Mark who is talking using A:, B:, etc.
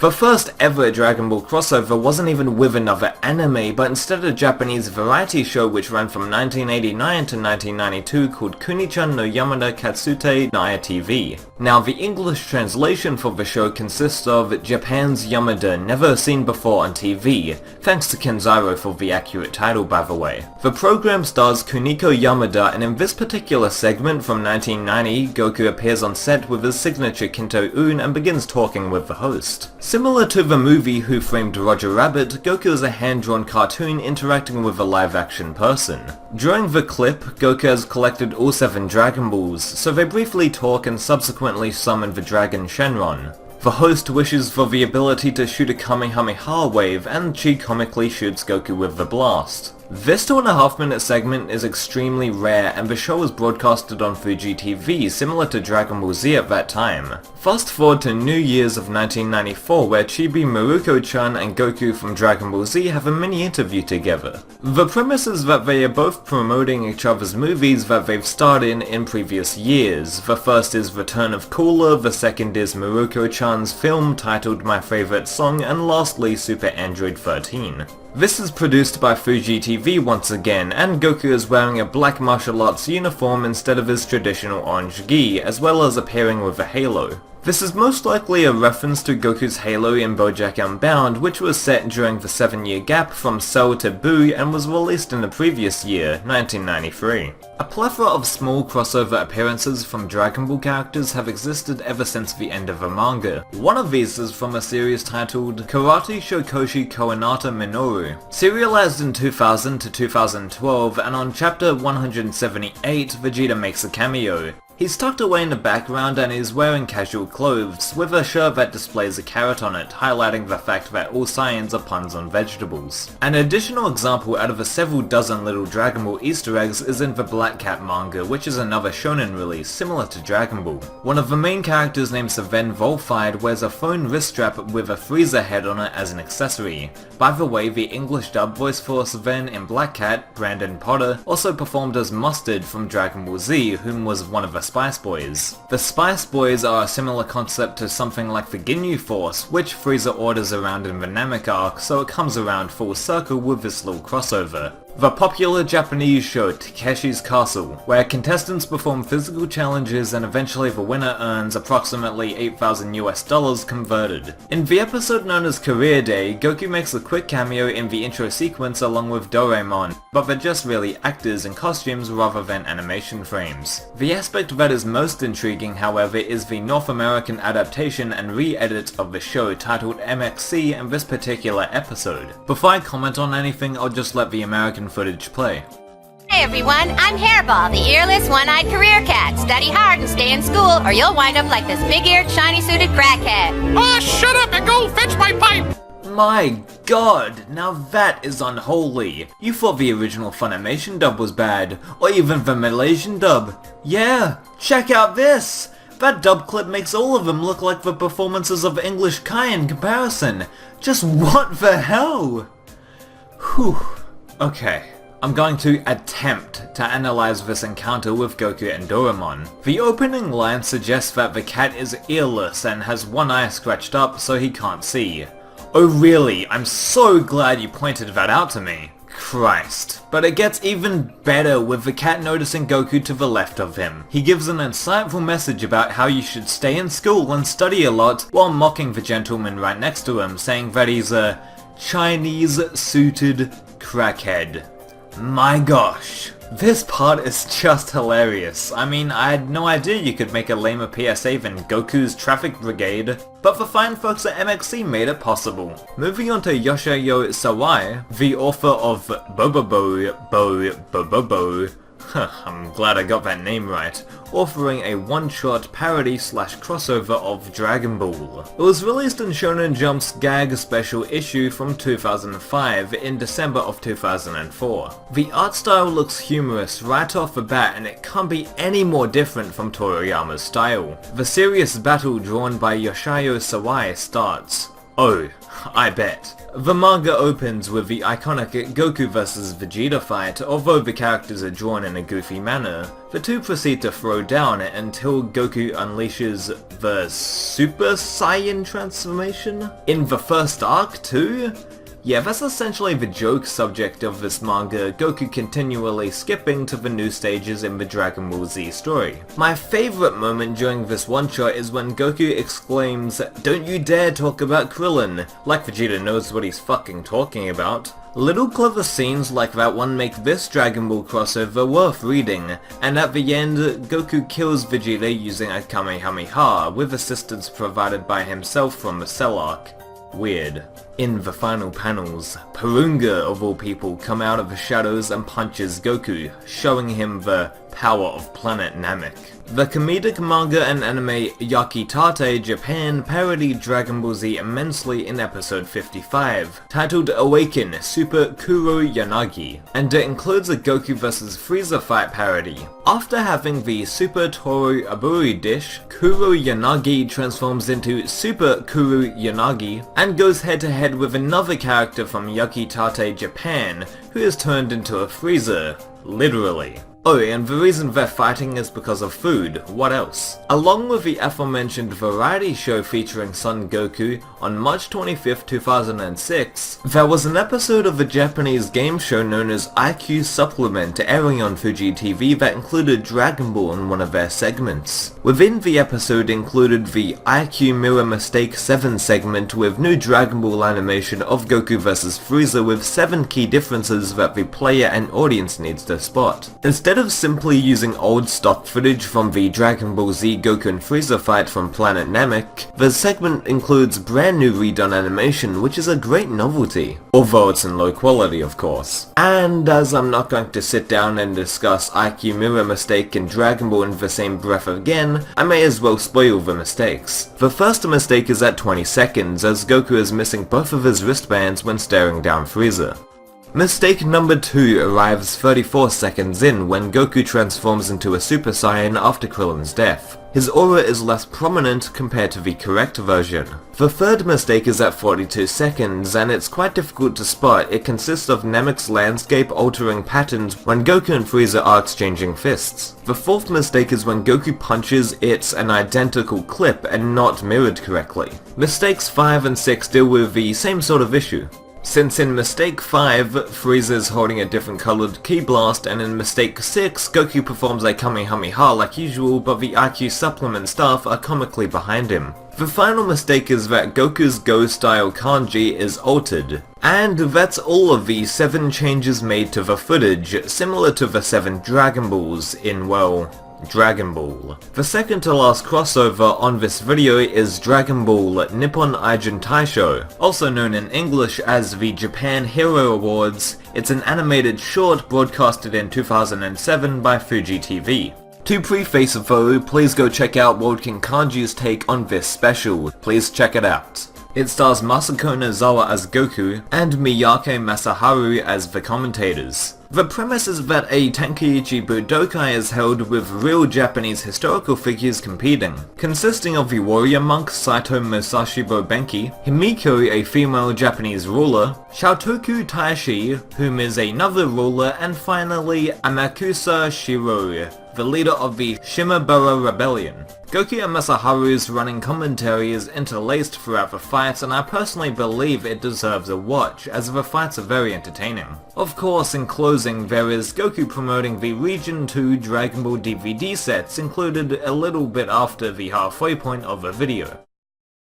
A: The first ever Dragon Ball crossover wasn't even with another anime, but instead a Japanese variety show which ran from 1989 to 1992 called Kunichan no Yamada Katsute Naya TV. Now the English translation for the show consists of Japan's Yamada Never Seen Before on TV, thanks to Kenzaro for the accurate title by the way. The program stars Kuniko Yamada, and in this particular segment from 1990, Goku appears on set with his signature Kinto-un and begins talking with the host. Similar to the movie Who Framed Roger Rabbit, Goku is a hand-drawn cartoon interacting with a live-action person. During the clip, Goku has collected all 7 Dragon Balls, so they briefly talk and subsequently summon the dragon Shenron. The host wishes for the ability to shoot a Kamehameha wave, and Chi comically shoots Goku with the blast. This 2.5 minute segment is extremely rare, and the show was broadcasted on Fuji TV, similar to Dragon Ball Z at that time. Fast forward to New Year's of 1994, where Chibi Maruko-chan and Goku from Dragon Ball Z have a mini interview together. The premise is that they are both promoting each other's movies that they've starred in previous years. The first is Return of Cooler, the second is Maruko-chan's film titled My Favorite Song, and lastly Super Android 13. This is produced by Fuji TV once again, and Goku is wearing a black martial arts uniform instead of his traditional orange gi, as well as appearing with a halo. This is most likely a reference to Goku's halo in BoJack Unbound, which was set during the 7-year gap from Cell to Buu and was released in the previous year, 1993. A plethora of small crossover appearances from Dragon Ball characters have existed ever since the end of the manga. One of these is from a series titled Karate Shokoshi Koenata Minoru. Serialized in 2000 to 2012, and on chapter 178, Vegeta makes a cameo. He's tucked away in the background and is wearing casual clothes, with a shirt that displays a carrot on it, highlighting the fact that all Saiyans are puns on vegetables. An additional example out of the several dozen little Dragon Ball Easter eggs is in the Black Cat manga, which is another shonen release, similar to Dragon Ball. One of the main characters named Sven Volfied wears a phone wrist strap with a Frieza head on it as an accessory. By the way, the English dub voice for Sven in Black Cat, Brandon Potter, also performed as Mustard from Dragon Ball Z, whom was one of the Spice Boys. The Spice Boys are a similar concept to something like the Ginyu Force, which Frieza orders around in the Namek arc, so it comes around full circle with this little crossover. The popular Japanese show Takeshi's Castle, where contestants perform physical challenges and eventually the winner earns approximately $8,000 converted. In the episode known as Career Day, Goku makes a quick cameo in the intro sequence along with Doraemon, but they're just really actors in costumes rather than animation frames. The aspect that is most intriguing, however, is the North American adaptation and re-edit of the show titled MXC in this particular episode. Before I comment on anything, I'll just let the American footage play.
B: Hey everyone, I'm Hairball, the earless, one-eyed career cat. Study hard and stay in school, or you'll wind up like this big-eared, shiny-suited crackhead.
C: Oh, shut up and go fetch my pipe!
A: My god, now that is unholy. You thought the original Funimation dub was bad, or even the Malaysian dub. Yeah, check out this! That dub clip makes all of them look like the performances of English Kai in comparison. Just what the hell? Whew. Okay, I'm going to attempt to analyze this encounter with Goku and Doraemon. The opening line suggests that the cat is earless and has one eye scratched up so he can't see. Oh really, I'm so glad you pointed that out to me. Christ. But it gets even better with the cat noticing Goku to the left of him. He gives an insightful message about how you should stay in school and study a lot, while mocking the gentleman right next to him, saying that he's a Chinese-suited crackhead. My gosh, this part is just hilarious. I mean, I had no idea you could make a lamer PSA than Goku's Traffic Brigade, but the fine folks at MXC made it possible. Moving on to Yoshiyo Sawai, the author of Bobobo, I'm glad I got that name right, authoring a one-shot parody/crossover of Dragon Ball. It was released in Shonen Jump's Gag Special issue from 2005 in December of 2004. The art style looks humorous right off the bat, and it can't be any more different from Toriyama's style. The serious battle drawn by Yoshiyo Sawai starts. Oh, I bet. The manga opens with the iconic Goku vs Vegeta fight. Although the characters are drawn in a goofy manner, the two proceed to throw down until Goku unleashes the Super Saiyan transformation? In the first arc too? Yeah, that's essentially the joke subject of this manga, Goku continually skipping to the new stages in the Dragon Ball Z story. My favourite moment during this one-shot is when Goku exclaims, "Don't you dare talk about Krillin," like Vegeta knows what he's fucking talking about. Little clever scenes like that one make this Dragon Ball crossover worth reading, and at the end, Goku kills Vegeta using a Kamehameha, with assistance provided by himself from the Cell arc. Weird. In the final panels, Porunga of all people come out of the shadows and punches Goku, showing him the power of Planet Namek. The comedic manga and anime Yakitate Japan parodied Dragon Ball Z immensely in episode 55, titled Awaken Super Kuro Yanagi, and it includes a Goku vs Frieza fight parody. After having the Super Toru Aburi dish, Kuro Yanagi transforms into Super Kuro Yanagi and goes head to head with another character from Yakitate Japan, who is turned into a Frieza, literally. Oh, and the reason they're fighting is because of food, what else? Along with the aforementioned variety show featuring Son Goku, on March 25th, 2006, there was an episode of a Japanese game show known as IQ Supplement airing on Fuji TV that included Dragon Ball in one of their segments. Within the episode included the IQ Mirror Mistake 7 segment with new Dragon Ball animation of Goku vs Frieza with 7 key differences that the player and audience needs to spot. Instead of simply using old stock footage from the Dragon Ball Z Goku and Frieza fight from Planet Namek, the segment includes brand new redone animation, which is a great novelty. Although it's in low quality, of course. And as I'm not going to sit down and discuss IQ Mirror Mistake and Dragon Ball in the same breath again, I may as well spoil the mistakes. The first mistake is at 20 seconds, as Goku is missing both of his wristbands when staring down Frieza. Mistake number 2 arrives 34 seconds in when Goku transforms into a Super Saiyan after Krillin's death. His aura is less prominent compared to the correct version. The third mistake is at 42 seconds, and it's quite difficult to spot. It consists of Namek's landscape altering patterns when Goku and Frieza are exchanging fists. The fourth mistake is when Goku punches, it's an identical clip and not mirrored correctly. Mistakes 5 and 6 deal with the same sort of issue. Since in Mistake 5, Frieza is holding a different colored Ki Blast, and in Mistake 6, Goku performs a Kamehameha like usual, but the IQ Supplement staff are comically behind him. The final mistake is that Goku's Go-style kanji is altered. And that's all of the 7 changes made to the footage, similar to the 7 Dragon Balls in, well, Dragon Ball. The second to last crossover on this video is Dragon Ball Nippon Aijin Taisho, also known in English as the Japan Hero Awards. It's an animated short broadcasted in 2007 by Fuji TV. To preface though, please go check out World King Kanji's take on this special. Please check it out. It stars Masako Nozawa as Goku and Miyake Masaharu as the commentators. The premise is that a Tenkaichi Budokai is held with real Japanese historical figures competing, consisting of the warrior monk Saito Musashi Bobenki, Himiko, a female Japanese ruler, Shotoku Taishi, whom is another ruler, and finally Amakusa Shiroi, the leader of the Shimabara Rebellion. Goku and Masaharu's running commentary is interlaced throughout the fights, and I personally believe it deserves a watch, as the fights are very entertaining. Of course, in closing, there is Goku promoting the Region 2 Dragon Ball DVD sets included a little bit after the halfway point of the video.